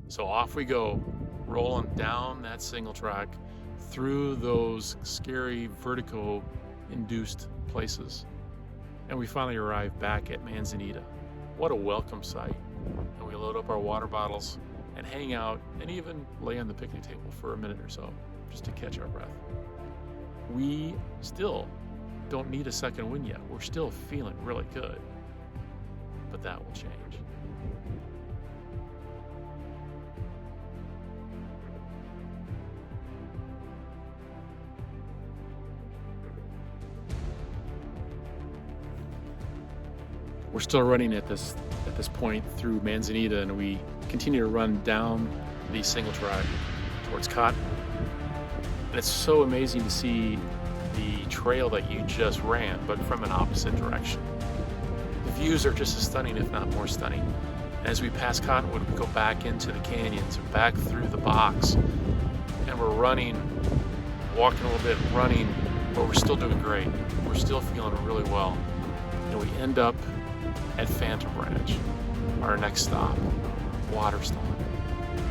So off we go, rolling down that single track through those scary vertigo-induced places. And we finally arrive back at Manzanita. What a welcome sight. And we load up our water bottles and hang out and even lay on the picnic table for a minute or so just to catch our breath. We still don't need a second wind yet. We're still feeling really good. But that will change. We're still running at this point through Manzanita, and we continue to run down the single track towards Cotton. And it's so amazing to see the trail that you just ran, but from an opposite direction. The views are just as stunning, if not more stunning. And as we pass Cottonwood, we go back into the canyons and back through the box, and we're running, walking a little bit, running, but we're still doing great. We're still feeling really well. And we end up at Phantom Ranch, our next stop, Waterstone.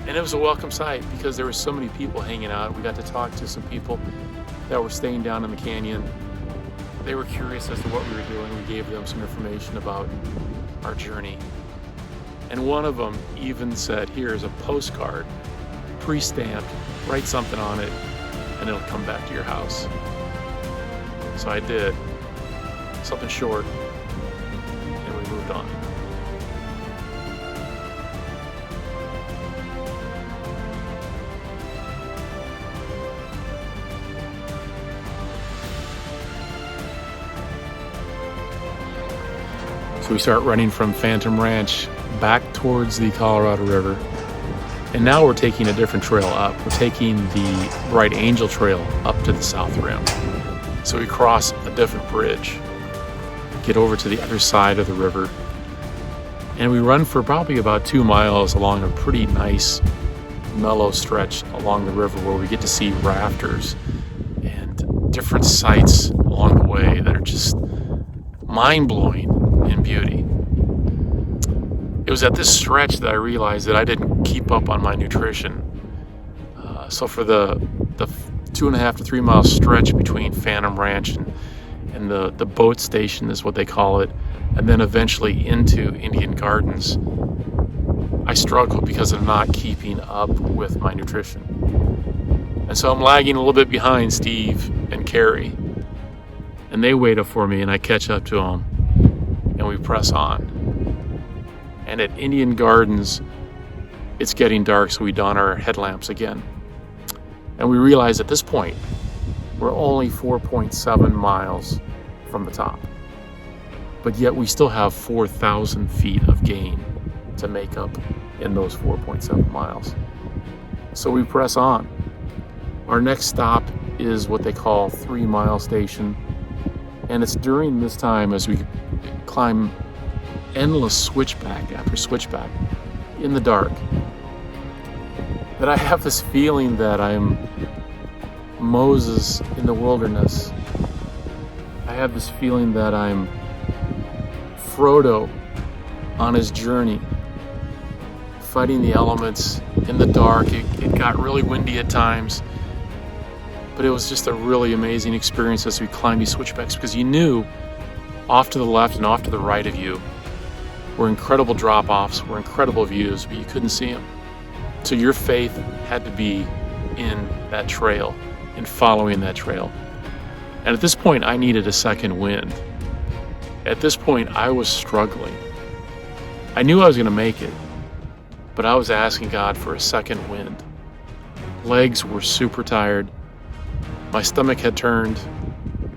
And it was a welcome sight because there were so many people hanging out. We got to talk to some people that were staying down in the canyon. They were curious as to what we were doing. We gave them some information about our journey. And one of them even said, here's a postcard, pre-stamped, write something on it, and it'll come back to your house. So I did, something short, and we moved on. So we start running from Phantom Ranch back towards the Colorado River. And now we're taking a different trail up. We're taking the Bright Angel Trail up to the South Rim. So we cross a different bridge, get over to the other side of the river, and we run for probably about 2 miles along a pretty nice, mellow stretch along the river where we get to see rafters and different sights along the way that are just mind-blowing in beauty. It was at this stretch that I realized that I didn't keep up on my nutrition. So for the 2.5 to 3 mile stretch between Phantom Ranch and the boat station is what they call it, and then eventually into Indian Gardens, I struggled because of not keeping up with my nutrition. And so I'm lagging a little bit behind Steve and Cary, and they wait up for me and I catch up to them, and we press on. And at Indian Gardens, it's getting dark, so we don our headlamps again. And we realize at this point, we're only 4.7 miles from the top. But yet we still have 4,000 feet of gain to make up in those 4.7 miles. So we press on. Our next stop is what they call 3 Mile Station. And it's during this time as we climb endless switchback after switchback in the dark that I have this feeling that I'm Moses in the wilderness. I have this feeling that I'm Frodo on his journey, fighting the elements in the dark. It got really windy at times, but it was just a really amazing experience as we climbed these switchbacks, because you knew off to the left and off to the right of you were incredible drop-offs, were incredible views, but you couldn't see them. So your faith had to be in that trail, in following that trail. And at this point, I needed a second wind. At this point, I was struggling. I knew I was going to make it, but I was asking God for a second wind. Legs were super tired. My stomach had turned.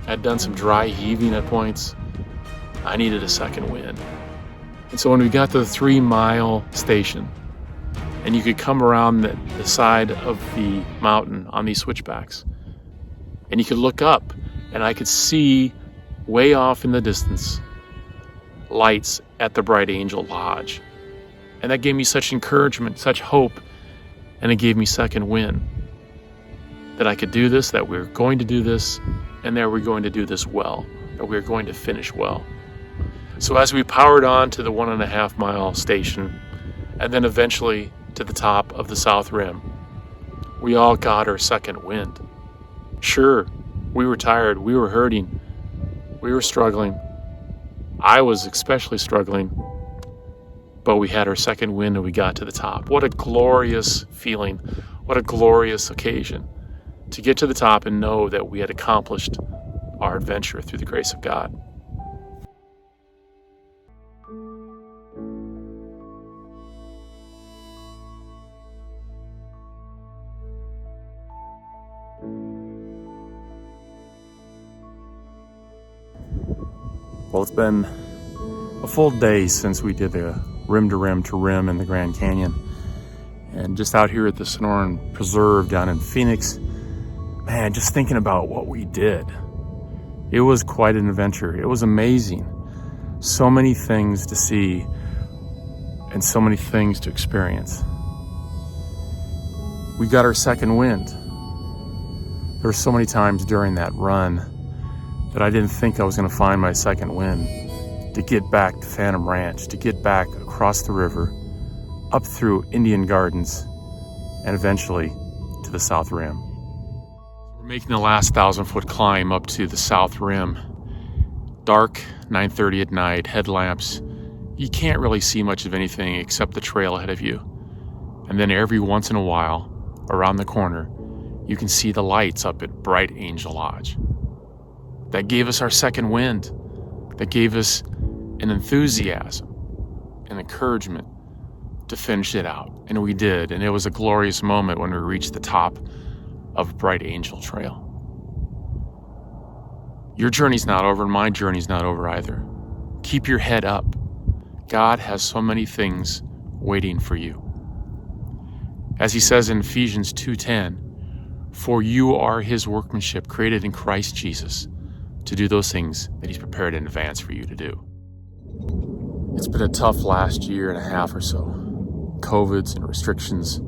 I'd done some dry heaving at points. I needed a second wind. And so when we got to the 3 Mile Station, and you could come around the side of the mountain on these switchbacks, and you could look up, and I could see way off in the distance lights at the Bright Angel Lodge. And that gave me such encouragement, such hope, and it gave me second wind that I could do this, that we were going to do this, and that we're going to do this well, that we were going to finish well. So as we powered on to the 1.5 mile station, and then eventually to to the top of the South Rim. We all got our second wind. Sure, we were tired, we were hurting, we were struggling. I was especially struggling, but we had our second wind and we got to the top. What a glorious feeling, what a glorious occasion to get to the top and know that we had accomplished our adventure through the grace of God. Well, it's been a full day since we did the rim to rim to rim in the Grand Canyon. And just out here at the Sonoran Preserve down in Phoenix, man, just thinking about what we did. It was quite an adventure. It was amazing. So many things to see and so many things to experience. We got our second wind. There were so many times during that run that I didn't think I was going to find my second wind, to get back to Phantom Ranch, to get back across the river, up through Indian Gardens, and eventually to the South Rim. We're making the last 1,000-foot climb up to the South Rim. Dark, 9:30 at night, headlamps. You can't really see much of anything except the trail ahead of you. And then every once in a while, around the corner, you can see the lights up at Bright Angel Lodge. That gave us our second wind. That gave us an enthusiasm, an encouragement to finish it out. And we did. And it was a glorious moment when we reached the top of Bright Angel Trail. Your journey's not over, and my journey's not over either. Keep your head up. God has so many things waiting for you. As he says in Ephesians 2:10, "For you are his workmanship, created in Christ Jesus, to do those things that he's prepared in advance for you to do." It's been a tough last year and a half or so. COVIDs and restrictions,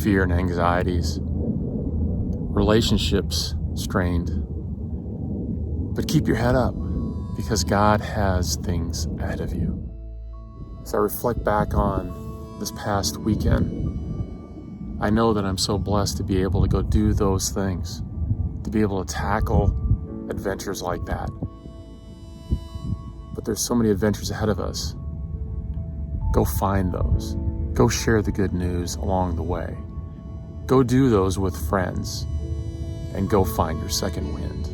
fear and anxieties, relationships strained. But keep your head up, because God has things ahead of you. As I reflect back on this past weekend, I know that I'm so blessed to be able to go do those things, to be able to tackle adventures like that. But there's so many adventures ahead of us. Go find those. Go share the good news along the way. Go do those with friends, and go find your second wind.